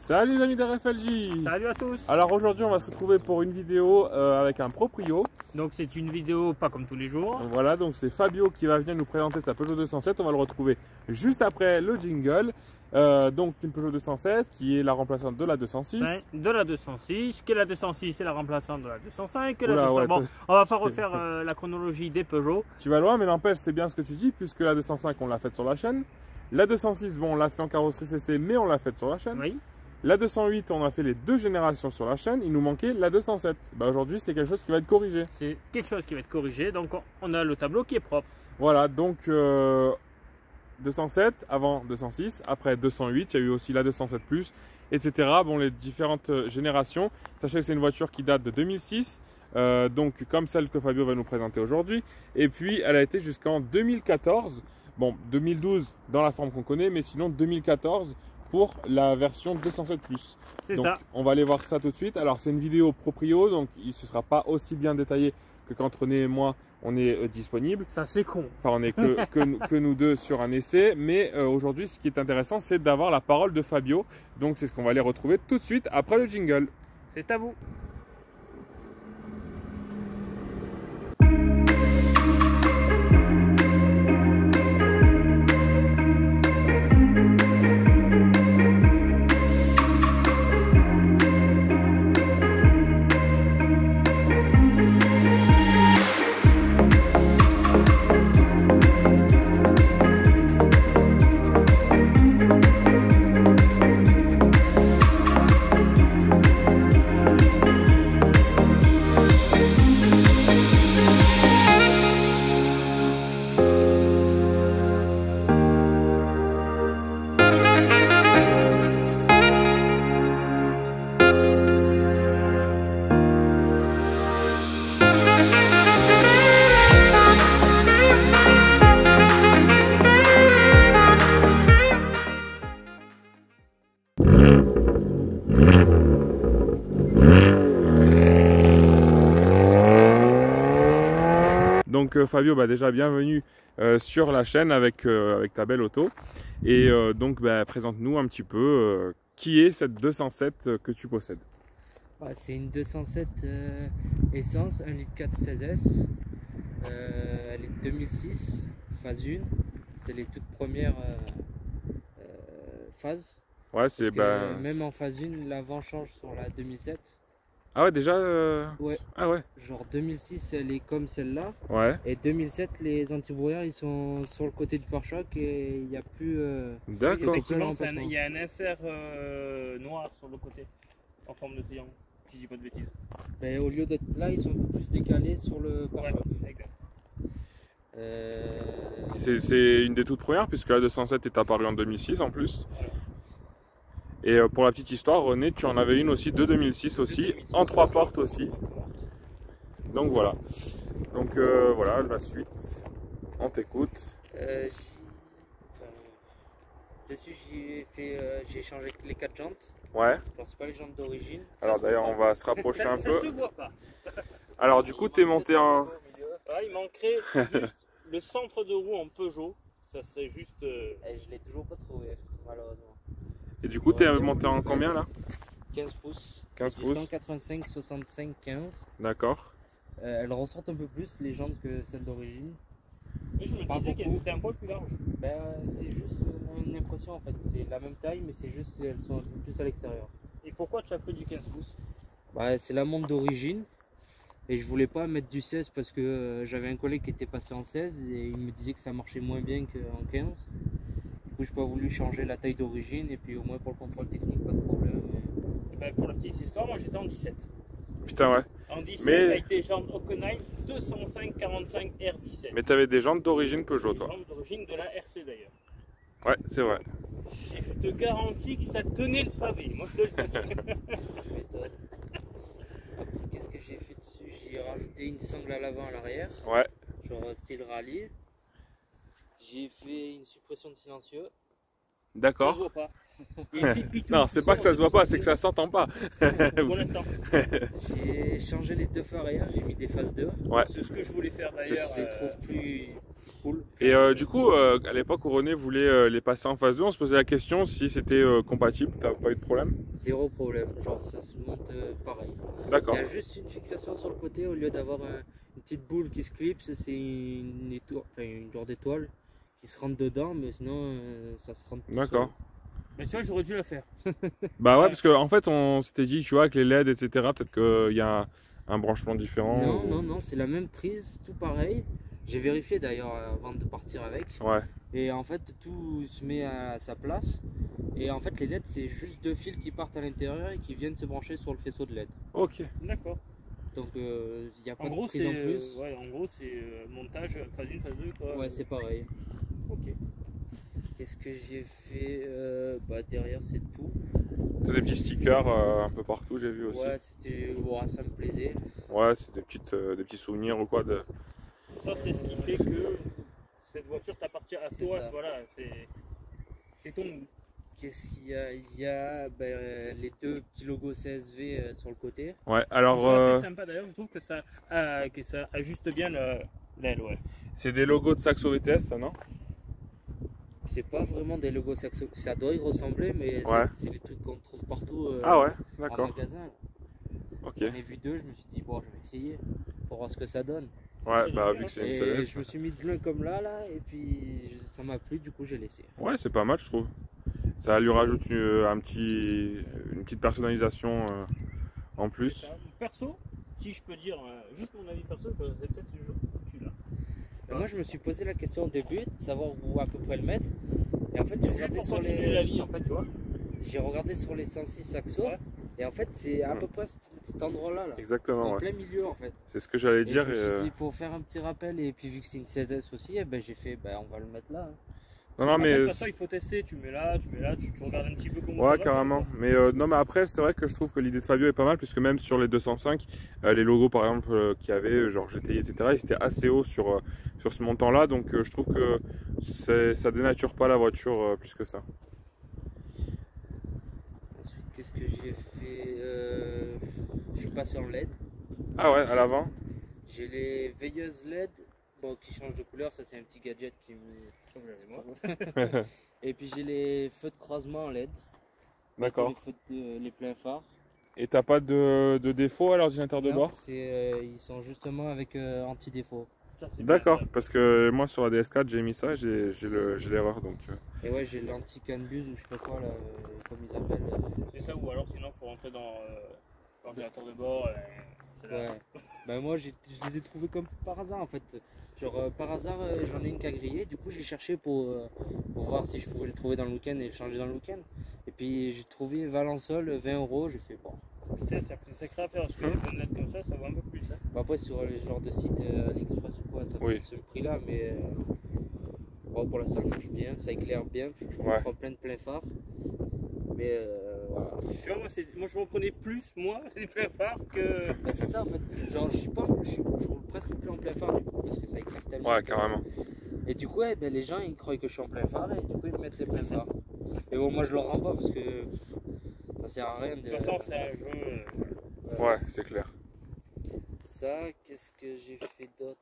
Salut les amis d'RFLJ. Salut à tous. Alors aujourd'hui on va se retrouver pour une vidéo avec un proprio. Donc c'est une vidéo pas comme tous les jours. Voilà, donc c'est Fabio qui va venir nous présenter sa Peugeot 207. On va le retrouver juste après le jingle. Donc une Peugeot 207 qui est la remplaçante de la 206. De la 206, que la 206 c'est la remplaçante de la 205. Que Oula, la 205. ouais, Bon, on va pas refaire la chronologie des Peugeot. Tu vas loin, mais n'empêche, c'est bien ce que tu dis, puisque la 205 on l'a faite sur la chaîne. La 206, bon, on l'a fait en carrosserie CC, mais on l'a faite sur la chaîne. Oui. La 208, on a fait les deux générations sur la chaîne. Il nous manquait la 207. Bah, aujourd'hui, c'est quelque chose qui va être corrigé. C'est quelque chose qui va être corrigé, donc on a le tableau qui est propre. Voilà, donc 207 avant 206, après 208, il y a eu aussi la 207 Plus, etc. Bon, les différentes générations. Sachez que c'est une voiture qui date de 2006, donc comme celle que Fabio va nous présenter aujourd'hui. Et puis, elle a été jusqu'en 2014. Bon, 2012 dans la forme qu'on connaît, mais sinon 2014 pour la version 207 Plus. C'est donc, ça. on va aller voir ça tout de suite. Alors, c'est une vidéo proprio, donc il ne sera pas aussi bien détaillé que quand René et moi, on est disponible. Ça c'est con. Enfin, on n'est que nous deux sur un essai. Mais aujourd'hui, ce qui est intéressant, c'est d'avoir la parole de Fabio. Donc, c'est ce qu'on va aller retrouver tout de suite après le jingle. C'est à vous. Donc Fabio, bah, déjà bienvenue sur la chaîne avec ta belle auto. Et donc bah, présente-nous un petit peu qui est cette 207 que tu possèdes. C'est une 207 essence, 1,4 litre 16S. Elle est de 2006, phase 1. C'est les toutes premières phases. Ouais, c'est bah... Même en phase 1, l'avant change sur la 2007. Ah ouais, déjà Ouais. Ah ouais. Genre 2006, elle est comme celle-là. Ouais. Et 2007, les antibrouillards, ils sont sur le côté du pare-choc et il n'y a plus... D'accord. Effectivement, il y a un insert noir sur le côté, en forme de triangle, si je dis pas de bêtises. Ben, au lieu d'être là, ils sont un peu plus décalés sur le pare-choc. Ouais, exact. C'est une des toutes premières puisque la 207 est apparue en 2006 en plus. Et pour la petite histoire, René, tu en avais une aussi de 2006 aussi, en 3 portes aussi. Donc voilà. Donc voilà, la suite. On t'écoute. Dessus, j'ai changé les 4 jantes. Ouais. Alors, c'est pas les jantes d'origine. Alors d'ailleurs, on va se rapprocher un peu. Ça se voit pas. Alors du coup, tu es monté en... Ah, il manquerait juste le centre de roue en Peugeot. Ça serait juste... Je l'ai toujours pas trouvé, malheureusement. Et du coup, tu es monté en combien là? 15 pouces. 15 pouces. 185, 65, 15. D'accord. Elles ressortent un peu plus les jantes que celles d'origine. Mais je me disais qu'elles étaient un poil plus larges. C'est juste une impression en fait. C'est la même taille, mais c'est juste qu'elles sont un peu plus à l'extérieur. Et pourquoi tu as pris du 15 pouces? C'est la montre d'origine. Et je voulais pas mettre du 16 parce que j'avais un collègue qui était passé en 16 et il me disait que ça marchait moins bien qu'en 15. Du coup, j'ai pas voulu changer la taille d'origine et puis au moins pour le contrôle technique, pas de problème. Et ben, pour la petite histoire, moi j'étais en 17. Putain, ouais. En 17 Mais... avec des jantes Hockenheim 205-45 R17. Mais tu avais des jantes d'origine Peugeot, toi. Des jantes d'origine de la RC d'ailleurs. Ouais, c'est vrai. Et je te garantis que ça tenait le pavé. Moi je te le dis. Qu'est-ce que j'ai fait dessus? J'ai rajouté une sangle à l'avant à l'arrière. Ouais. Genre style rallye. J'ai fait une suppression de silencieux. D'accord. Ça se voit pas. Non, c'est pas que ça se voit pas, c'est que ça s'entend pas. Pour l'instant. J'ai changé les deux phares arrière, j'ai mis des phases 2. Ouais. C'est ce que je voulais faire d'ailleurs. Je les trouve plus cool. Et du coup, à l'époque où René voulait les passer en phase 2, on se posait la question si c'était compatible. T'as pas eu de problème? Zéro problème, genre ça se monte pareil. Il D'accord. y a juste une fixation sur le côté, au lieu d'avoir une petite boule qui se clipse, c'est une étoile, enfin une genre d'étoile qui se rentre dedans, mais sinon ça se rentre tout D'accord. Mais tu vois, j'aurais dû la faire. Bah ouais, parce qu'en fait, on s'était dit, tu vois, avec les LED, etc., peut-être qu'il y a un branchement seul. différent. Non, ou- non, non, c'est la même prise, tout pareil. J'ai vérifié d'ailleurs avant de partir avec. Ouais, Et en fait, tout se met à sa place. Et en fait, les LED, c'est juste deux fils qui partent à l'intérieur et qui viennent se brancher sur le faisceau de LED. ok. D'accord. Donc, il n'y a pas En de gros, prise c'est en plus. ouais, en gros, c'est montage phase 1, phase 2 quoi. Ouais, c'est pareil. Ok. Qu'est-ce que j'ai fait bah, derrière, c'est tout. T'as des petits stickers un peu partout, j'ai vu aussi. Ouais, c'était, ouais, ça me plaisait. Ouais, c'est des petits souvenirs ou quoi de... Ça, c'est ce qui fait que cette voiture t'appartient à C'est toi. ça. Voilà, c'est ton. Qu'est-ce qu'il y a? Il y a ben, les deux petits logos CSV sur le côté. Ouais, alors Ça, c'est sympa d'ailleurs. Je trouve que ça ajuste bien l'aile, ouais. c'est des logos de Saxo VTS, ça, non? C'est pas vraiment des logos Saxo, ça doit y ressembler, mais Ouais. c'est les trucs qu'on trouve partout Ah ouais, en d'accord. magasin. Ok. J'en ai vu deux, je me suis dit, bon, je vais essayer pour voir ce que ça donne. Ouais, bah vu que c'est une Et CS. je me suis mis de l'un comme là, et puis ça m'a plu, du coup j'ai laissé. Ouais, c'est pas mal, je trouve. Ça lui rajoute une petite personnalisation en plus. Perso, si je peux dire juste mon avis perso, c'est peut-être toujours foutu là. Moi je me suis posé la question au début, de savoir où à peu près le mettre. Et en fait j'ai Juste regardé pour sur continuer la les. vie en fait, tu vois. J'ai regardé sur les 106 Saxo. Ouais. Et en fait c'est à peu près cet endroit-là. Exactement, En ouais. plein milieu en fait. C'est ce que j'allais Et dire. je me et, suis dit pour faire un petit rappel, et puis vu que c'est une 16S aussi, eh ben, j'ai fait on va le mettre là. Non, non, Après, de mais. toute façon, il faut tester. Tu mets là, tu regardes un petit peu comment ça Ouais, va, carrément. quoi. Mais non, mais après, c'est vrai que je trouve que l'idée de Fabio est pas mal, puisque même sur les 205, les logos par exemple qu'il y avait, genre GTI, etc., ils étaient assez hauts sur ce montant-là. Donc je trouve que ça dénature pas la voiture plus que ça. Ensuite qu'est-ce que j'ai fait je suis passé en LED. Ah ouais, à l'avant. J'ai les veilleuses LED qui changent de couleur, ça c'est un petit gadget qui me. Comme j'avais moi. Et puis j'ai les feux de croisement en LED. D'accord. Les feux les pleins phares. Et t'as pas de défaut à l'ordinateur de Non, bord? ils sont justement avec anti-défaut. Ça, c'est bien, D'accord, ça. parce que moi sur la DS4 j'ai mis ça, j'ai l'erreur donc. Et ouais, j'ai l'anti-canbus ou je sais pas quoi, là, comme ils appellent. C'est ça, ou alors sinon, il faut rentrer dans l'ordinateur de bord. C'est là. Ouais. Ben moi, je les ai trouvés comme par hasard en fait. Genre, par hasard, j'en ai une qu'à griller. Du coup, j'ai cherché pour voir si je pouvais le trouver dans le week-end et le changer dans le week-end. Et puis, j'ai trouvé Valençol, 20 €. J'ai fait bon. Peut-être, ça fait sacré affaire. Parce que les bonnes lettres comme ça vaut un peu plus. Hein. Bon, après, sur les genres de sites AliExpress ou quoi, ça Oui. fait ce prix-là, mais bon, pour l'instant, ça marche bien, ça éclaire bien. Je Ouais. prends plein de plein phare. Mais voilà. Tu vois, moi, je reprenais plus, moi, les pleins phares que. Bah, c'est ça en fait. Genre, je roule presque plus en plein phare du coup, parce que ça éclaire tellement. Ouais, carrément. Et du coup, ben, les gens ils croient que je suis en plein phare et du coup ils me mettent les pleins phares. Mais bon, moi je leur rends pas parce que ça sert à rien de. De toute façon, c'est un jeu. Ouais, c'est clair. Ça, qu'est-ce que j'ai fait d'autre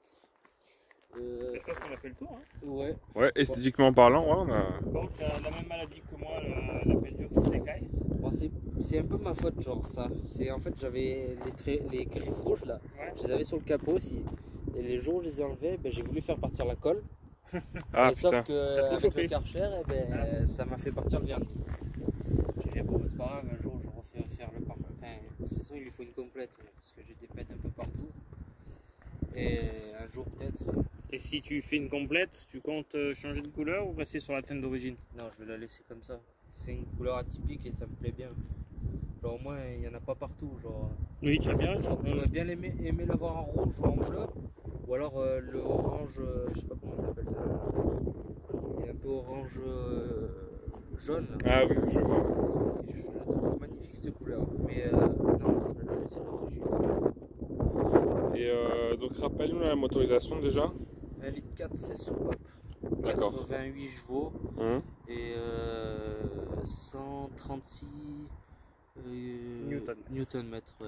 Je pense qu'on a fait le tour. Hein. Ouais. Ouais, esthétiquement parlant, ouais, on a. Bon, tu as la même maladie que moi, la peinture qui s'écaille. Bon, c'est un peu ma faute, genre ça. C'est en fait, j'avais les griffes rouges là, Ouais. je les avais sur le capot aussi. Et les jours où je les ai enlevés, ben, j'ai voulu faire partir la colle. Ah Et sauf putain. que T'as trop avec chauffé. le Karcher, eh ben, ça m'a fait partir le vernis. J'ai dit bon, c'est pas grave, un jour je refais faire le parfum. Enfin, de toute façon, il lui faut une complète parce que j'ai des pètes un peu partout. Et un jour peut-être. Et si tu fais une complète, tu comptes changer de couleur ou rester sur la teinte d'origine? Non, je vais la laisser comme ça. C'est une couleur atypique et ça me plaît bien. Genre au moins il n'y en a pas partout. Genre, Oui, tu as bien raison. j'aurais bien aimé l'avoir en rouge ou en bleu. Ou alors le orange, je sais pas comment ça s'appelle ça. Il est un peu orange jaune. Là. Ah oui, je vois. Et je la trouve magnifique cette couleur. Mais non, je vais la laisser d'origine. Et donc rappelle-nous la motorisation déjà. 1,4 litre c'est Soupap. D'accord. 88 chevaux Hum. et 136 Newton-mètres. Ouais.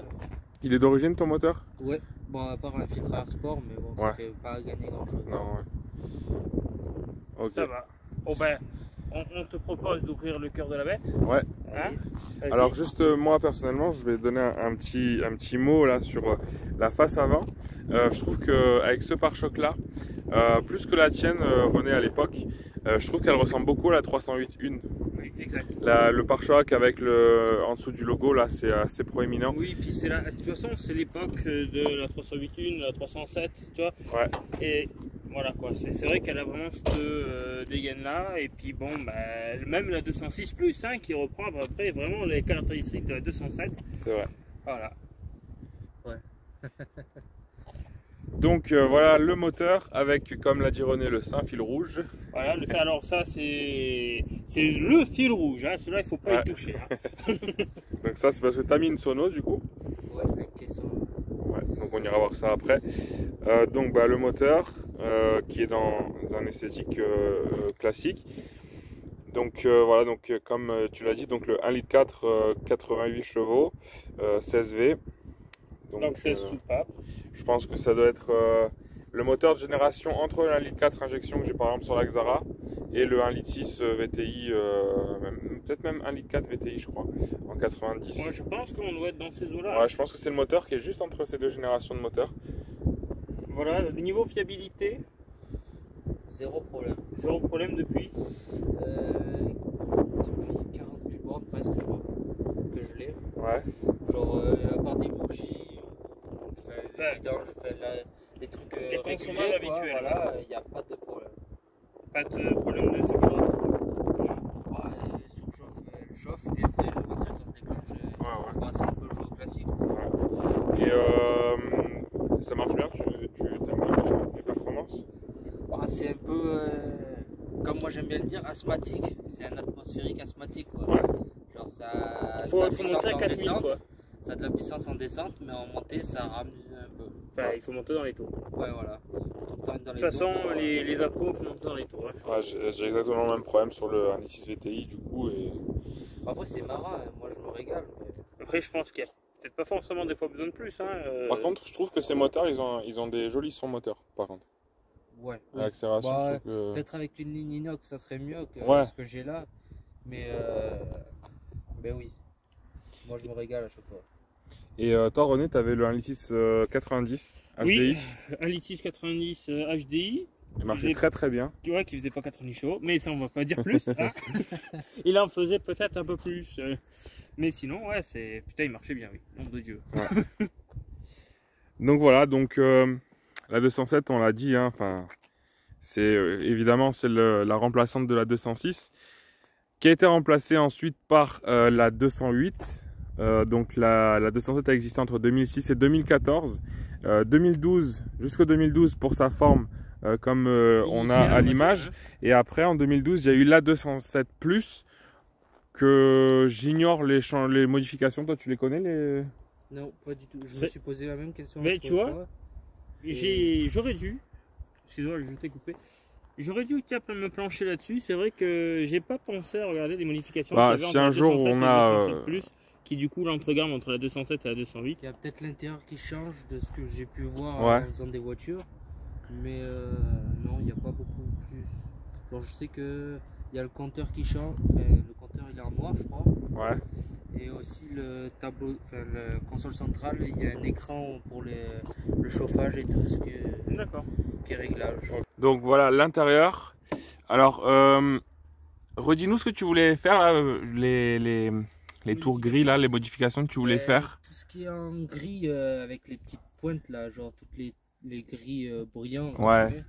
Il est d'origine ton moteur? Ouais, bon, à part un filtre à air sport, mais bon, Ouais. ça fait pas gagner grand chose. Non, ouais. Ok. Ça va. Bon ben, on te propose d'ouvrir le cœur de la bête. Ouais. Hein. Vas-y. Alors juste moi personnellement, je vais donner un petit mot là sur la face avant. Je trouve qu'avec ce pare-choc là, plus que la tienne René à l'époque, je trouve qu'elle ressemble beaucoup à la 308-1. Oui, exact. Le pare-choc avec le en dessous du logo là, c'est assez proéminent. Oui, puis c'est là, de toute façon, c'est l'époque de la 308-1, la 307, tu vois. Ouais. Et voilà quoi, c'est vrai qu'elle a vraiment cette dégaine là. Et puis bon, bah, même la 206 plus, hein, qui reprend à peu près vraiment les caractéristiques de la 207. C'est vrai. Voilà. Donc voilà le moteur avec, comme l'a dit René, le saint fil rouge. Voilà, alors ça c'est le fil rouge, hein. Celui-là il faut pas Ouais. y toucher. Hein. Donc ça c'est parce que tu as mis une sono du coup. Ouais, avec caisson. Ouais, donc on ira voir ça après. Donc bah, le moteur qui est dans un esthétique classique. Donc voilà, donc comme tu l'as dit, donc le 1,4 litre 88 chevaux, 16 V. Donc c'est soupape. Je pense que ça doit être le moteur de génération entre le 1,4 litre injection que j'ai par exemple sur la Xara et le 1,6 litre VTI, peut-être même 1,4 litre VTI je crois, en 90. Moi je pense qu'on doit être dans ces eaux-là. Ouais, je pense que c'est le moteur qui est juste entre ces deux générations de moteurs. Voilà, niveau fiabilité, Zéro problème. zéro problème depuis. Depuis 40 000 bornes presque, je crois, que je l'ai. Ouais. Genre, à part des bougies, Ouais. les vidanges, les trucs Les consommables réguliers, quoi, habituels. voilà, il n'y a pas de problème. Pas de problème de surchauffe. Ouais, surchauffe, elle chauffe, et après le ventilateur se déclenche. Ouais. Bah, c'est un peu le jeu classique. Et ça marche bien, tu aimes bien les performances? Bah, c'est un peu, comme moi j'aime bien le dire, asthmatique. C'est un atmosphérique asthmatique, quoi. Ouais. Genre, ça a de Faut la puissance monter à en 4000 descente. quoi. Ça a de la puissance en descente, mais en montée, ça rame un peu. Enfin, il faut monter dans les tours. Ouais, voilà. Tout le temps dans De les toute façon, tours, les appros, il faut monter dans les tours. Hein. Ouais, j'ai exactement le même problème sur le 1,6 VTI du coup. Et... Après, c'est marrant, hein. Moi je me régale. Mais... Après, je pense qu'il n'y a peut-être pas forcément des fois besoin de plus. Hein. Par contre, je trouve que ces moteurs, ils ont des jolis sons moteurs par contre. Ouais. À l'accélération, Bah, je trouve que... peut-être avec une ligne inox, ça serait mieux que Ouais. ce que j'ai là. Mais ben oui. Moi je me régale à chaque fois. Et toi René, tu avais le 1,6 90 HDI. Oui, un litre 90 HDI. Il marchait faisait- très très bien. Tu vois, qui faisait pas 90 chevaux, mais ça on va pas dire plus. Hein. Il en faisait peut-être un peu plus. Mais sinon, ouais, c'est. Putain, il marchait bien, oui. Nom de Dieu. Donc voilà, donc la 207, on l'a dit, hein, c'est évidemment c'est la remplaçante de la 206 qui a été remplacée ensuite par la 208. Donc la 207 a existé entre 2006 et 2014. 2012, jusqu'au 2012 pour sa forme comme on a à l'image. Et après en 2012, il y a eu la 207 Plus que j'ignore les modifications. Toi, tu les connais les... Non, pas du tout. Je me C'est- suis posé la même question. Mais l'autre tu vois, fois. j'aurais dû. Excuse-moi, je t'ai coupé. J'aurais dû me plancher là-dessus. C'est vrai que j'ai pas pensé à regarder les modifications. Bah, qu'il y avait si entre un la jour 207 et on la a, 207 plus, qui du coup l'entregamme entre la 207 et la 208. Il y a peut-être l'intérieur qui change de ce que j'ai pu voir Ouais. en faisant des voitures. Mais non, il n'y a pas beaucoup plus. Alors, je sais que il y a le compteur qui change. Enfin, le compteur il est en noir, je crois. Ouais. Et aussi le tableau, enfin la console centrale, il y a un écran pour le chauffage et tout ce D'accord. qui est réglable. Donc voilà l'intérieur. Alors, redis-nous ce que tu voulais faire là, les tours gris là, les modifications que tu voulais faire. Tout ce qui est en gris avec les petites pointes là, genre toutes les gris brillants. Ouais.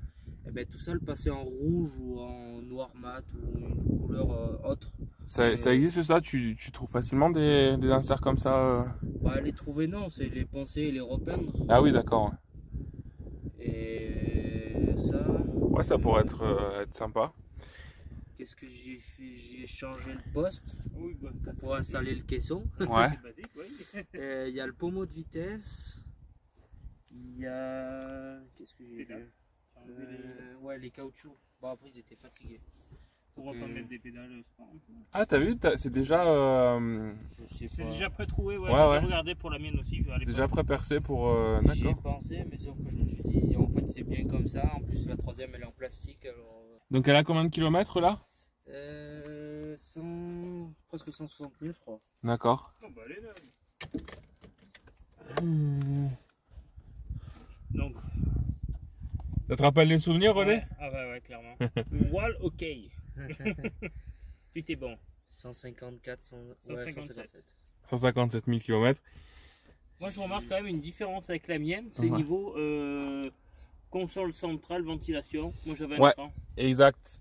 Et ben, tout ça le passer en rouge ou en noir mat ou une couleur autre. Ça existe ça? Tu trouves facilement des inserts comme ça Bah, les trouver non, c'est les poncer et les repeindre. Ah oui, d'accord. Et ça. Ouais, ça pourrait être sympa. Qu'est-ce que j'ai fait? J'ai changé le poste Oui, bah, ça, pour installer le caisson. Ouais. c'est basique, oui. Il y a le pommeau de vitesse. Il y a. Qu'est-ce que j'ai Les vu? dates. Ouais, les caoutchoucs. Bon, après, ils étaient fatigués. Pourquoi pas mettre des pédales sport un peu. Ah, t'as vu, c'est déjà, Je sais C'est pas. déjà pré-trouvé, ouais, Ouais, j'avais ouais. regardé pour la mienne aussi. À l'époque. déjà pré-percé pour. J'y ai D'accord. pensé, mais sauf que je me suis dit, en fait, c'est bien comme ça. En plus, la troisième, elle est en plastique. Alors, Donc elle a combien de kilomètres là? presque 160 000, je crois. D'accord. Oh, bah, elle est neuve. Donc, Ça te rappelle les souvenirs, René? ouais. Ah ouais, clairement. Wall, ok. Tout est bon. 154, 157. 157 000 km. Moi, je remarque quand même une différence avec la mienne, c'est Ouais. niveau console centrale, ventilation. Moi, j'avais un Ouais. écran. Exact.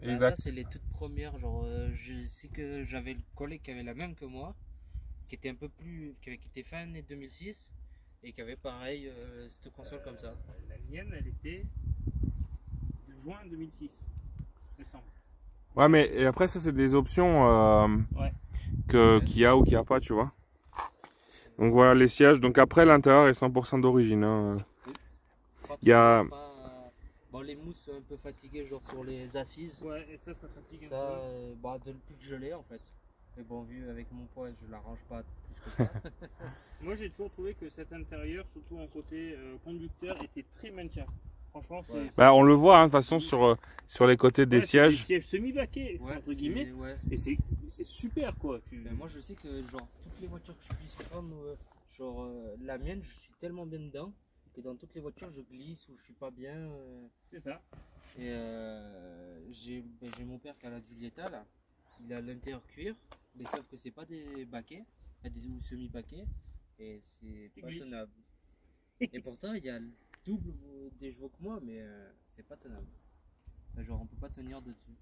Ça, Exact. c'est les toutes premières. Genre, je sais que j'avais le collègue qui avait la même que moi, qui était un peu plus. qui était fin année 2006 et qui avait pareil cette console comme ça. La mienne, elle était de juin 2006, il me semble. Ouais, mais et après, ça, c'est des options Ouais. qu'il y a ou qu'il n'y a pas, tu vois. Donc voilà les sièges. Donc après, l'intérieur est 100% d'origine. Hein. Il y a- Bon, les mousses sont un peu fatiguées, genre sur les assises. Ouais, et ça fatigue un Ça, peu. depuis que je l'ai en fait. Mais bon, vu avec mon poids, je l'arrange pas plus que ça. Moi, j'ai toujours trouvé que cet intérieur, surtout en côté conducteur, était très maintien. Franchement, c'est. Ouais. Bah, on le voit, hein, de toute façon, sur les côtés des Ouais, c'est sièges. des sièges semi-baqués, Ouais, entre guillemets. ouais. Et c'est super, quoi. Mais moi, je sais que genre toutes les voitures que je puisse prendre, genre la mienne, je suis tellement bien dedans que dans toutes les voitures, je glisse ou je suis pas bien. C'est ça. Et j'ai mon père qui a la Giulietta là. Il a l'intérieur cuir, mais sauf que c'est pas des baquets, des ou semi-baquets, et c'est Tu pas glisses. tenable. Et pourtant, il y a le double des chevaux que moi, mais c'est pas tenable. Genre, on peut pas tenir dessus.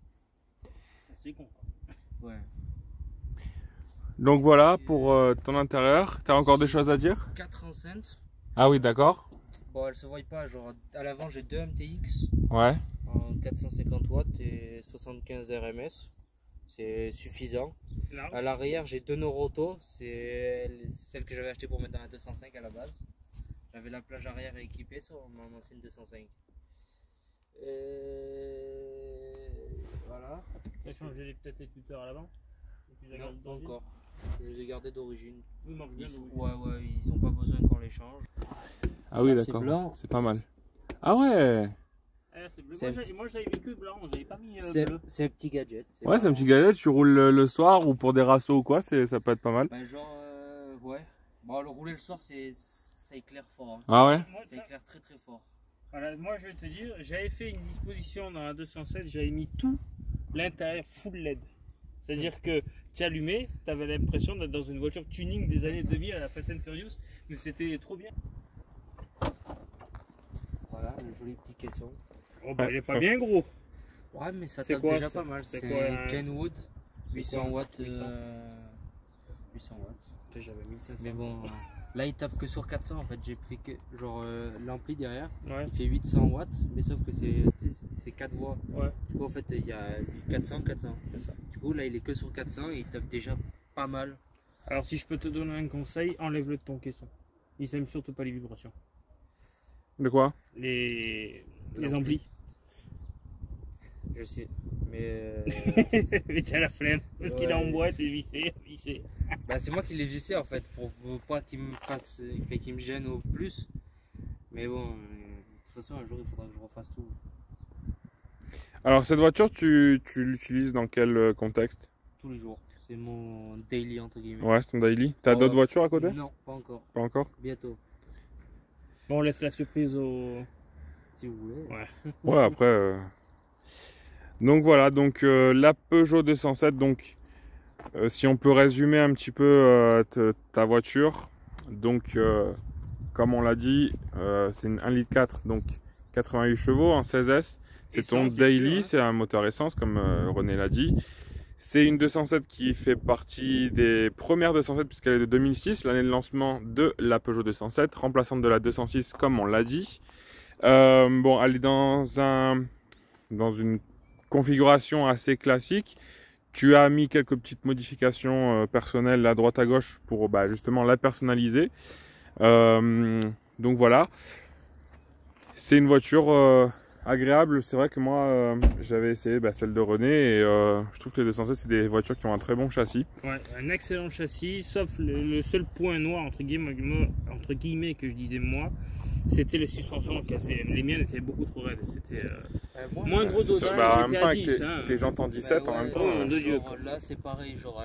C'est con, quoi. Ouais. Donc voilà pour ton intérieur. T'as encore des choses à dire? 4 enceintes. Ah oui, d'accord. Bon, elles se voient pas. Genre, à l'avant, j'ai 2 MTX Ouais. en 450 watts et 75 RMS. C'est suffisant. Large. À l'arrière, j'ai 2 Noroto. C'est celle que j'avais achetée pour mettre dans la 205 à la base. J'avais la plage arrière équipée sur mon ancienne 205. Voilà. Tu as changé peut-être les tuteurs à l'avant? Ou tu les as Non, gardés pas d'origine? encore. Je les ai gardés d'origine. Oui, marche bien, d'origine. Ouais, ils ont pas besoin qu'on les change. Ah oui, Là, c'est d'accord. blanc. C'est pas mal. Ah ouais. Ah, c'est bleu. C'est Moi, j'avais mis que blanc, j'avais pas mis bleu. C'est un petit gadget. Ouais, c'est un petit gadget. Tu roules le soir ou pour des rassos ou quoi, ça peut être pas mal. Bah, genre, ouais. Bon, le rouler le soir, ça éclaire fort. Hein. Ah ouais. Moi, Ça éclaire très très fort. voilà, moi, je vais te dire, j'avais fait une disposition dans la 207, j'avais mis tout l'intérieur full LED. C'est-à-dire que tu allumais, tu avais l'impression d'être dans une voiture tuning des années 2000 à la Fast and Furious, mais c'était trop bien. Voilà, le joli petit caisson. Oh, bah, il est pas bien gros. Ouais, mais ça C'est tape quoi, déjà ça? pas mal. C'est C'est quoi, Kenwood, c'est 800 quoi, watts. 800? 800 watts. J'avais 1500. Mais bon, là il tape que sur 400 en fait. J'ai pris que genre l'ampli derrière, Ouais, il fait 800 watts, mais sauf que c'est 4 voix. ouais. Du coup, en fait, il y a 400. C'est ça. Du coup, là il est que sur 400 et il tape déjà pas mal. Alors, si je peux te donner un conseil, enlève-le de ton caisson. Il n'aime surtout pas les vibrations. De quoi? Les L'ampli. amplis. Je sais, mais Mais t'as la flemme, parce qu'il est en Ouais, boîte et vissé. bah, c'est moi qui l'ai vissé en fait pour pas qu'il me fasse, qu'il me gêne au plus. Mais bon, de toute façon, un jour il faudra que je refasse tout. Alors cette voiture, tu l'utilises dans quel contexte? Tous les jours. C'est mon daily entre guillemets. Ouais, c'est ton daily. T'as d'autres voitures à côté? Non, pas encore. Pas encore? Bientôt, Bon, on laisse la surprise au... si vous voulez. Ouais. Ouais, après. Donc voilà, donc la Peugeot 207. Donc, si on peut résumer un petit peu ta voiture, donc comme on l'a dit, c'est une 1,4 litre, donc 88 chevaux en 16S. C'est ton Essence, bien daily, sûr, hein. c'est un moteur essence, comme René l'a dit. C'est une 207 qui fait partie des premières 207 puisqu'elle est de 2006, l'année de lancement de la Peugeot 207, remplaçante de la 206 comme on l'a dit. Bon, elle est dans une configuration assez classique. Tu as mis quelques petites modifications personnelles à droite à gauche pour justement la personnaliser. Donc voilà. C'est une voiture agréable. C'est vrai que moi, j'avais essayé celle de René et je trouve que les 207, c'est des voitures qui ont un très bon châssis. Ouais, un excellent châssis, sauf le seul point noir, entre guillemets que je disais moi, c'était les suspensions KCM. Les miennes étaient beaucoup trop raides. C'était moins gros dosage. En même temps, avec à 10, hein. tes jantes en 17, Bah ouais, en même temps. Oh, de Dieu. Là, c'est pareil, genre,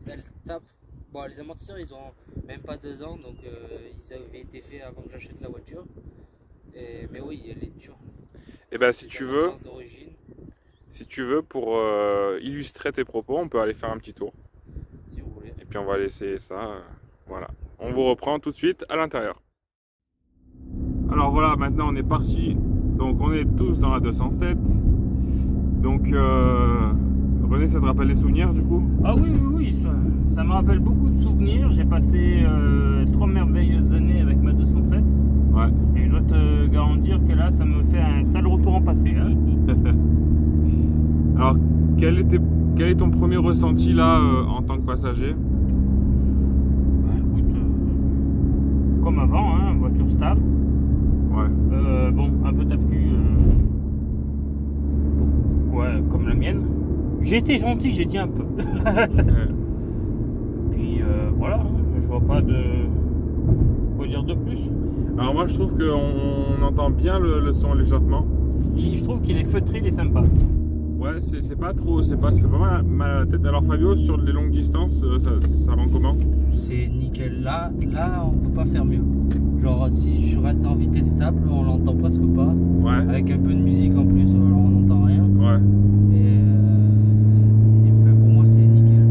elle tape. Bon, les amortisseurs, ils ont même pas 2 ans, donc ils avaient été faits avant que j'achète la voiture. Mais oui, elle est dure. Et ben si tu veux, d'origine. si tu veux, pour illustrer tes propos, on peut aller faire un petit tour. Si vous voulez. Et puis on va aller essayer ça. Voilà. On vous reprend tout de suite à l'intérieur. Alors voilà, maintenant on est parti. Donc on est tous dans la 207. Donc René, ça te rappelle les souvenirs du coup? Ah oui, ça me rappelle beaucoup de souvenirs. J'ai passé 3 merveilleuses années avec ma 207. Ouais. Et je dois te garantir que là, ça me fait un sale retour en passé. Hein. Alors, quel est ton premier ressenti là en tant que passager? Bah, écoute, comme avant, hein, voiture stable. Ouais. Bon, un peu tape-cul. Comme la mienne. J'ai été gentil, j'ai dit un peu. Puis voilà, hein, je vois pas de quoi dire de plus. Alors moi je trouve qu'on entend bien le son, l'échappement. Je trouve qu'il est feutré, il est sympa. Ouais, c'est pas trop, ça fait pas mal à la tête. Alors Fabio, sur les longues distances, ça rend comment? C'est nickel. Là, on peut pas faire mieux. Genre, si je reste en vitesse stable, on l'entend presque pas. Ouais. Avec un peu de musique en plus, alors on n'entend rien. Ouais. Et enfin, pour moi, c'est nickel.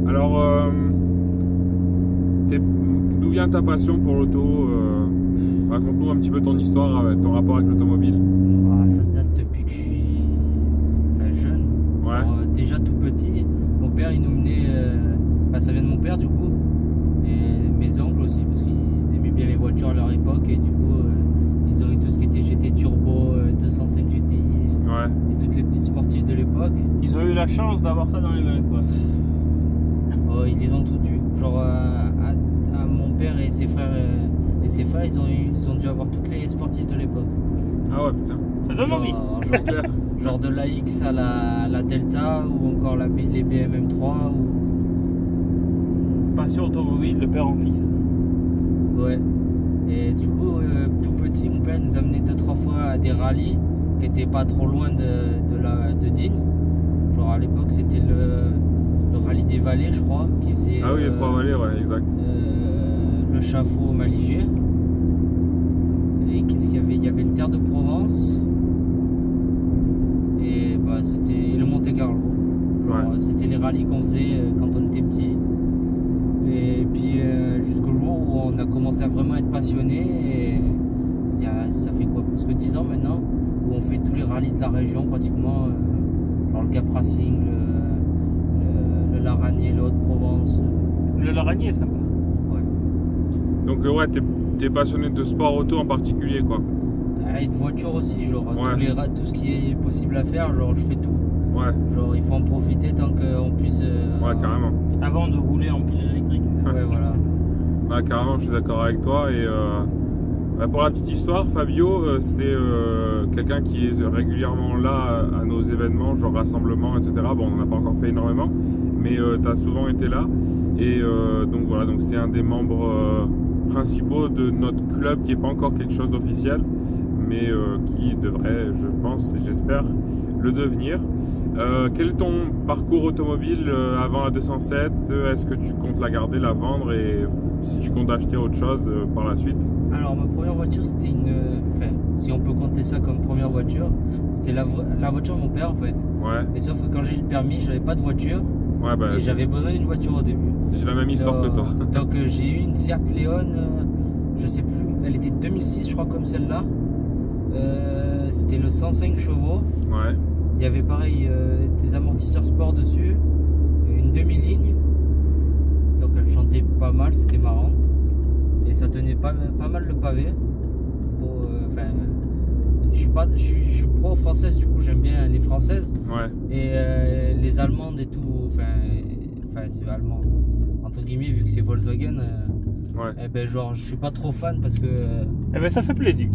Alors, d'où vient ta passion pour l'auto? Raconte-nous un petit peu ton histoire, ton rapport avec l'automobile. Ah, ça date depuis que je suis jeune. Ouais. Genre, déjà tout petit, mon père il nous menait. Ça vient de mon père du coup. Et mes oncles aussi, parce qu'ils aimaient bien les voitures à leur époque. Et du coup, ils ont eu tout ce qui était GT Turbo, 205 GTI. Ouais. Et toutes les petites sportives de l'époque. Ils ont eu la chance d'avoir ça dans les mains, quoi. Oh, ils les ont tout eu. Genre, à mon père et ses frères. Ils ont dû avoir toutes les sportives de l'époque. Ah ouais, putain. Ça donne envie. Genre de la X à la Delta ou encore les BM M3 ou... Passion automobile de père en fils. Ouais. Et du coup, tout petit, mon père nous a amené 2-3 fois à des rallyes qui étaient pas trop loin de Digne. Genre à l'époque, c'était le rallye des Vallées, je crois, qui faisait... Ah oui, les 3 vallées, ouais, exact. Le Chafaud Maligé. Et qu'est-ce qu'il y avait? Il y avait le Terre de Provence. Et bah, c'était le Monte Carlo. Ouais. C'était les rallyes qu'on faisait quand on était petit. Et puis jusqu'au jour où on a commencé à vraiment être passionné. Et ça fait quoi, presque 10 ans maintenant, où on fait tous les rallyes de la région pratiquement. Genre le Gap Racing, le Laragné, le Haute-Provence. Le Laragné est sympa. Ouais. Donc ouais, t'es passionné de sport auto en particulier, quoi. Et de voiture aussi, genre Ouais. tout ce qui est possible à faire, genre je fais tout. Ouais. Genre il faut en profiter tant qu'on puisse. Ouais, carrément. Avant de rouler en pile électrique. Ouais, voilà. Ouais, carrément, je suis d'accord avec toi. Et pour la petite histoire, Fabio, c'est quelqu'un qui est régulièrement là à nos événements, genre rassemblements, etc. Bon, on n'en a pas encore fait énormément, mais tu as souvent été là. Et donc voilà, donc c'est un des membres principaux de notre club qui n'est pas encore quelque chose d'officiel, mais qui devrait, je pense et j'espère, le devenir. Quel est ton parcours automobile avant la 207? Est-ce que tu comptes la garder, la vendre, et si tu comptes acheter autre chose par la suite? Alors ma première voiture c'était enfin, si on peut compter ça comme première voiture, c'était la voiture de mon père en fait. Ouais. Mais sauf que quand j'ai eu le permis, j'avais pas de voiture. Ouais, bah, Et j'avais besoin d'une voiture au début. j'ai la même histoire que toi. Donc j'ai eu une Seat Leon, je sais plus, elle était de 2006 je crois comme celle-là. C'était le 105 chevaux. Ouais. Il y avait pareil des amortisseurs sport dessus, une demi-ligne. Donc elle chantait pas mal, c'était marrant. Et ça tenait pas mal le pavé. Enfin, je suis pro française, du coup j'aime bien les françaises. Ouais. Et les allemandes et tout, enfin c'est allemand. Entre guillemets, vu que c'est Volkswagen, Ouais. Eh ben genre je suis pas trop fan parce que Eh ben ça fait plaisir.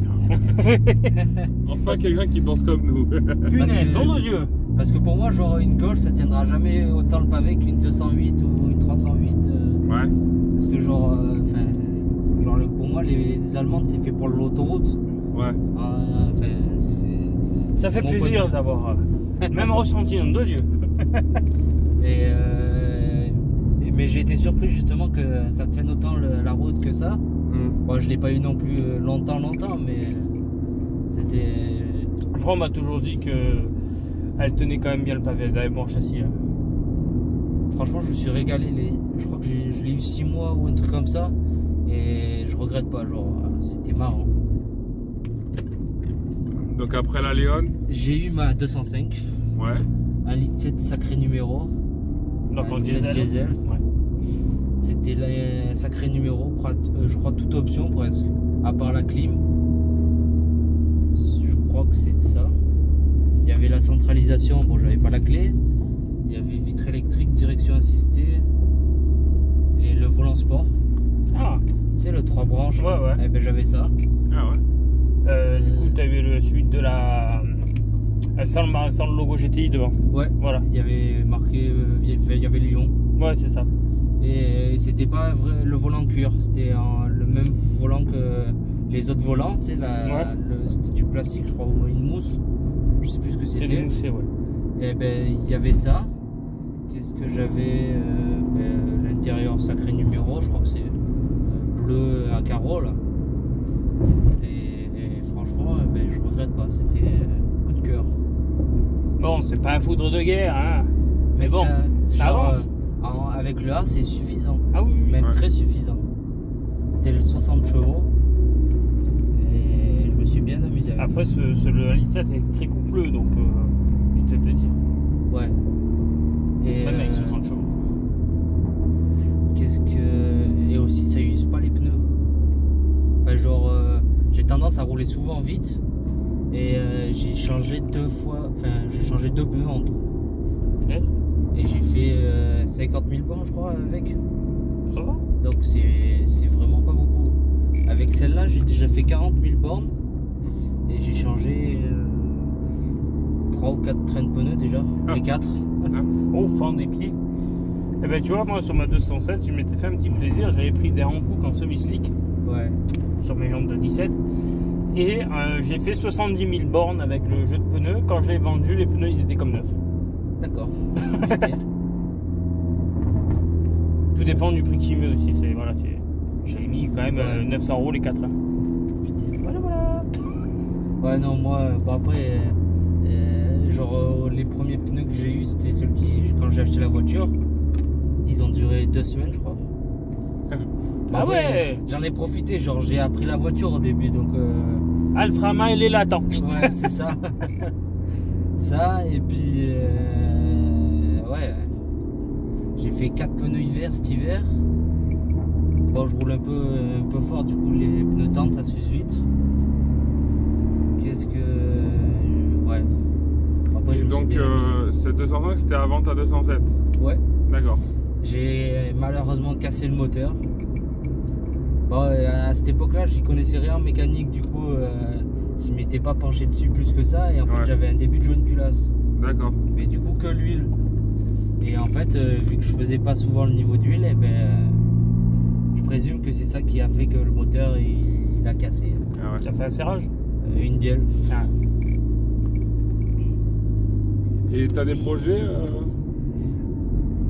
Enfin, quelqu'un qui pense comme nous. Punaise, nom de Dieu. parce que pour moi genre une Golf ça tiendra jamais autant le pavé qu'une 208 ou une 308 Ouais. parce que genre pour moi les Allemandes c'est fait pour l'autoroute. Ouais. Ça fait mon plaisir point de d'avoir même ressenti, nom de Dieu. vue. Mais j'ai été surpris justement que ça tienne autant la route que ça. Bon, je l'ai pas eu non plus longtemps, mais c'était. Après, on m'a toujours dit que elle tenait quand même bien le pavé, elle avait bon châssis. Hein. Franchement, je me suis régalé. Je crois que je l'ai eu 6 mois ou un truc comme ça. Et je regrette pas, genre, c'était marrant. Donc après la Léon. J'ai eu ma 205, Ouais. 1,7 litre sacré numéro. Donc en 1,7 diesel. Ouais. C'était un sacré numéro, je crois toute option presque, à part la clim. Je crois que c'est ça. Il y avait la centralisation, bon j'avais pas la clé. Il y avait vitre électrique, direction assistée et le volant sport. Ah, Tu sais le 3 branches. Ouais, ouais. Eh ben j'avais ça. Ah ouais. du coup, tu avais le suite de la. Sans le logo GTI devant. Ouais. Voilà. Il y avait marqué, il y avait Lyon. Ouais, c'est ça. Et c'était pas le volant cuir, c'était le même volant que les autres volants, tu sais, c'était du plastique, je crois, ou une mousse, je sais plus ce que C'est c'était. du moussé, ouais. Et ben il y avait ça. Qu'est-ce que j'avais l'intérieur sacré numéro, je crois que c'est bleu à carreaux là. Et franchement, je regrette pas, c'était coup de cœur. Bon, c'est pas un foudre de guerre, hein. Mais bon, ça avance. Avec le A, c'est suffisant. Ah oui, oui. Même Ouais. très suffisant. C'était le 60 chevaux. Et je me suis bien amusé avec. Après, le Alice est très coupleux, donc tu te fais plaisir. Ouais. Et Même avec 60 chevaux. Et aussi, ça use pas les pneus. Enfin, genre, j'ai tendance à rouler souvent vite. Et j'ai changé 2 fois. Enfin, j'ai changé 2 pneus en tout. Ok. Et j'ai fait 50 000 bornes, je crois, avec. Ça va. Donc c'est vraiment pas beaucoup. Avec celle-là, j'ai déjà fait 40 000 bornes et j'ai changé 3 ou 4 trains de pneus déjà. Ah. Les 4. Au fond des pieds. Et ben tu vois, moi sur ma 207, je m'étais fait un petit plaisir. J'avais pris des Hankook en semi-slick Ouais. sur mes jantes de 17. Et j'ai fait 70 000 bornes avec le jeu de pneus. Quand je l'ai vendu, les pneus ils étaient comme neufs. D'accord. Ok. Tout dépend du prix que tu mets aussi. Voilà, j'ai mis quand même 900 € les 4. Hein. Putain. Voilà. Ouais, non, moi, bon, après, genre, les premiers pneus que j'ai eu, c'était ceux quand j'ai acheté la voiture. Ils ont duré 2 semaines, je crois. Ah ouais. J'en ai profité, genre, j'ai appris la voiture au début, donc. Alframa, il est là, attends. Ouais, c'est ça. Ça, et puis. Ouais. J'ai fait 4 pneus hiver cet hiver. Bon, je roule un peu fort, du coup, les pneus tendent, ça s'use vite. Qu'est-ce que. Ouais. Après, je me suis Donc bien amusé. cette 205 c'était avant ta 207. Ouais. D'accord. J'ai malheureusement cassé le moteur. Bon, à cette époque-là, j'y connaissais rien en mécanique, du coup, je m'étais pas penché dessus plus que ça. Et en fait, Ouais. j'avais un début de joint culasse. D'accord. Mais du coup, que l'huile. Et en fait, vu que je faisais pas souvent le niveau d'huile, eh ben, je présume que c'est ça qui a fait que le moteur il a cassé. Ah ouais. Tu as fait un serrage. Une bielle. Ah. Et t'as des projets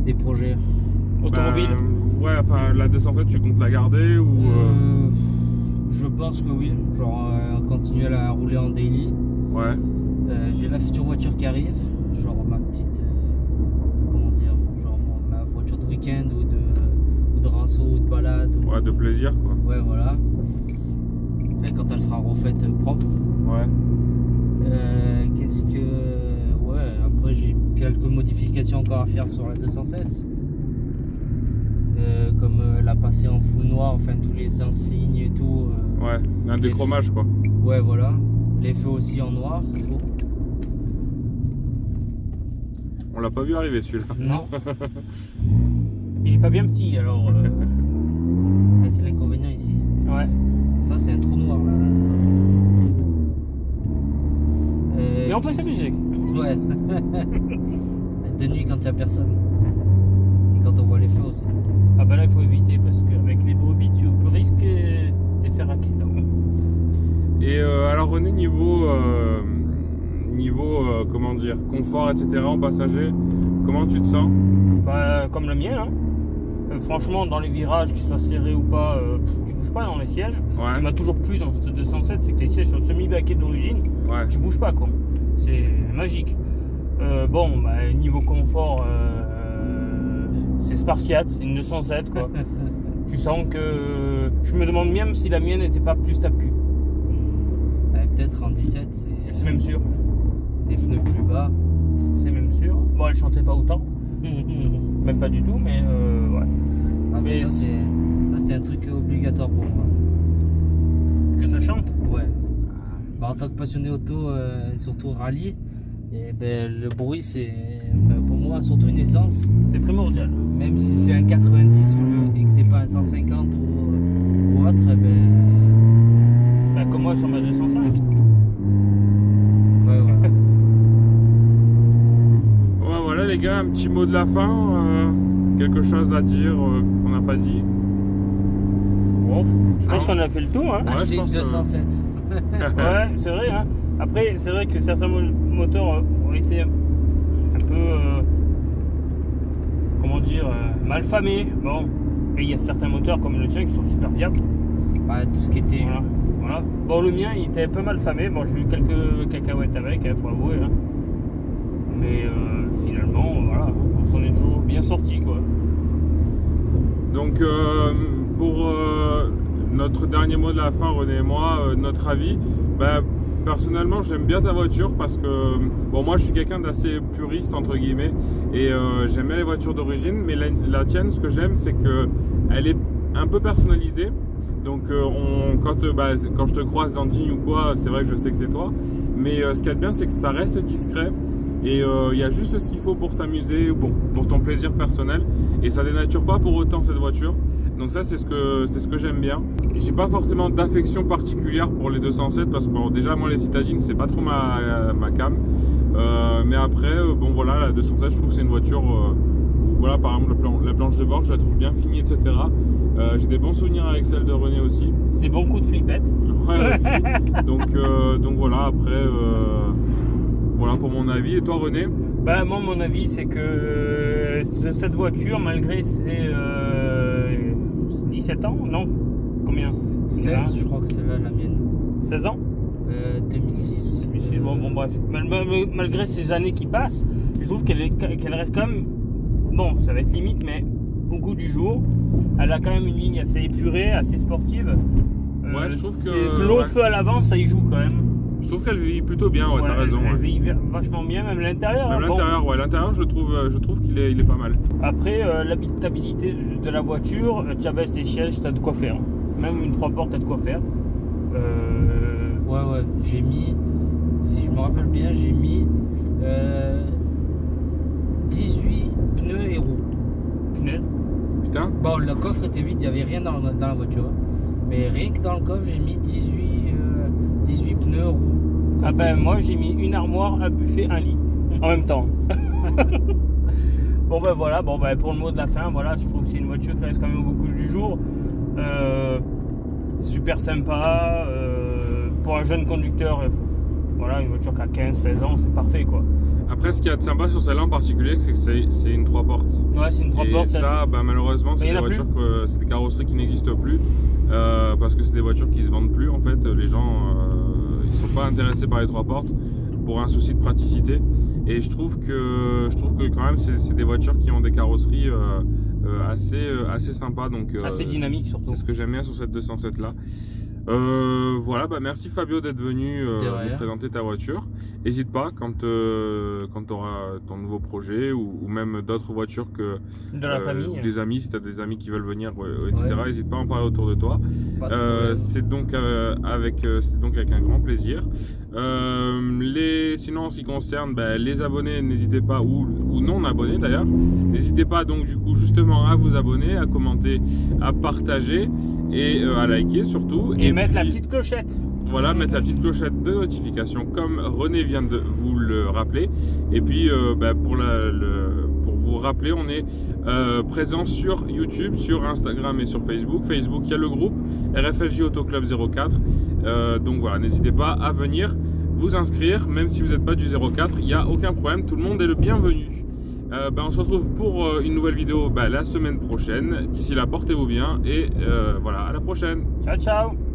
Des projets. Automobile. Ouais, enfin la 207 tu comptes la garder ou Je pense que oui. Genre, continuer à la rouler en daily. Ouais. J'ai la future voiture qui arrive. Genre ma petite. Comment dire, genre ma voiture de week-end ou de rasso ou de balade. Ouais, de plaisir quoi. Ouais, voilà. Enfin, quand elle sera refaite propre. Ouais. Qu'est-ce que. Ouais, après j'ai quelques modifications encore à faire sur la 207. Comme la passer en full noir, enfin tous les insignes et tout. Ouais, un déchromage quoi. Ouais, voilà. Les feux aussi en noir. Tout. On l'a pas vu arriver celui-là. Non. Il est pas bien petit, alors. Ah, c'est l'inconvénient ici. Ouais. Ça, c'est un trou noir là. Mais on peut s'amuser. Ouais. De nuit quand il n'y a personne. Et quand on voit les feux aussi. Ah bah là il faut éviter parce qu'avec les brebis tu peux risquer de faire accident. Et alors René, niveau comment dire, confort, etc. en passager, comment tu te sens? Bah comme le mien. Hein. Franchement dans les virages, qu'ils soient serrés ou pas, tu bouges pas dans les sièges. Ouais. Ce qui m'a toujours plu dans ce 207, c'est que les sièges sont semi-baquets d'origine. Ouais. Tu bouges pas quoi. C'est magique. Bon, bah, niveau confort, c'est spartiate, c'est une 207 quoi. Tu sens que. Je me demande même si la mienne n'était pas plus tape-cul. Peut-être en 17, C'est même sûr. des pneus plus bas. C'est même sûr. Bon, elle chantait pas autant. Même pas du tout, mais ouais. Ah, mais Mais ça, c'est un truc obligatoire pour moi. que ça chante. Ouais. Bah, en tant que passionné auto, surtout rallye, et ben, le bruit, c'est enfin, pour moi surtout une essence. C'est primordial. Même si c'est un 90 et que c'est pas un 150 ou autre, eh ben. Bah, comme moi sur ma 205. Ouais, ouais. Ouais, voilà les gars, un petit mot de la fin, quelque chose à dire qu'on n'a pas dit. Bon, je pense qu'on a fait le tour. Hein. Ouais, Acheter je une pense, 207. Ouais, c'est vrai. Hein. Après, c'est vrai que certains moteurs ont été un peu, comment dire, mal famés. Bon, et il y a certains moteurs comme le tien qui sont super fiables. Bah, tout ce qui était. Voilà. Voilà. Bon, le mien, il était un peu mal famé. Bon, j'ai eu quelques cacahuètes avec, faut avouer. Hein. Mais finalement, voilà, on s'en est toujours bien sorti, quoi. Donc pour notre dernier mot de la fin, René et moi, notre avis, bah, personnellement j'aime bien ta voiture parce que bon, moi je suis quelqu'un d'assez puriste entre guillemets et j'aime bien les voitures d'origine, mais la tienne, ce que j'aime, c'est que elle est un peu personnalisée. Donc quand je te croise dans Digne ou quoi, c'est vrai que je sais que c'est toi, mais ce qu'il y a de bien, c'est que ça reste discret. Et il y a juste ce qu'il faut pour s'amuser, pour ton plaisir personnel. Et ça dénature pas pour autant cette voiture. Donc ça, c'est ce que j'aime bien. J'ai pas forcément d'affection particulière pour les 207 parce que bon, déjà moi les citadines c'est pas trop ma cam. Mais après, bon voilà, la 207 je trouve que c'est une voiture où voilà, par exemple la planche de bord je la trouve bien finie, etc. J'ai des bons souvenirs avec celle de René aussi. Des bons coups de flippette. Ouais, aussi. Donc voilà, après voilà pour mon avis. Et toi René? Bah moi mon avis c'est que cette voiture malgré ses 17 ans, non, combien? 16, je crois que c'est là la mienne. 16 ans 2006. Bon bref, malgré ces années qui passent, je trouve qu'elle reste quand même, bon ça va être limite mais au goût du jour, elle a quand même une ligne assez épurée, assez sportive. Ouais, je trouve que le long feu à l'avant ça y joue quand même. Je trouve qu'elle vieillit plutôt bien, ouais, t'as raison. Elle Ouais. vieillit vachement bien, même l'intérieur. Même l'intérieur, ouais, l'intérieur, je trouve qu'il est pas mal. Après, l'habitabilité de la voiture, tu abaisses tes sièges, t'as de quoi faire. Même une 3 portes, t'as de quoi faire. Ouais, j'ai mis, si je me rappelle bien, j'ai mis 18 pneus et roues. Punaise. Putain. Bon, le coffre était vide, il n'y avait rien dans la voiture. Mais rien que dans le coffre, j'ai mis 18 pneus, roues. Ah ben moi j'ai mis une armoire, un buffet, un lit en même temps. Bon ben voilà, bon ben pour le mot de la fin, voilà, je trouve que c'est une voiture qui reste quand même au goût du jour. Super sympa, pour un jeune conducteur, voilà, une voiture qui a 15-16 ans, c'est parfait quoi. Après, ce qu'il y a de sympa sur celle-là en particulier, c'est que c'est une 3 portes. Ouais, c'est une 3 portes. Et ça, bah, malheureusement, c'est il y des en a voitures c'est des carrosseries qui n'existent plus. Parce que c'est des voitures qui se vendent plus en fait. Les gens ils sont pas intéressés par les 3 portes pour un souci de praticité. Et je trouve que quand même c'est des voitures qui ont des carrosseries assez sympas. Donc assez dynamique surtout. c'est ce que j'aime bien sur cette 207 là. Voilà, bah merci Fabio d'être venu nous présenter ta voiture. N'hésite pas quand tu auras ton nouveau projet ou même d'autres voitures que de la famille. Des amis, si tu as des amis qui veulent venir, etc. N'hésite pas à en parler autour de toi. C'est donc avec un grand plaisir. Sinon en ce qui concerne les abonnés, n'hésitez pas, ou non abonnés d'ailleurs, n'hésitez pas donc du coup justement à vous abonner, à commenter, à partager et à liker surtout. Et mettre la petite clochette. Voilà, mettre la petite clochette de notification comme René vient de vous le rappeler. Et puis pour vous rappeler, on est présent sur YouTube, sur Instagram et sur Facebook. Facebook, il y a le groupe RFLJ Auto Club 04. Donc voilà, n'hésitez pas à venir vous inscrire, même si vous n'êtes pas du 04, il n'y a aucun problème, tout le monde est le bienvenu. On se retrouve pour une nouvelle vidéo la semaine prochaine. D'ici là, portez-vous bien et voilà, à la prochaine. Ciao, ciao.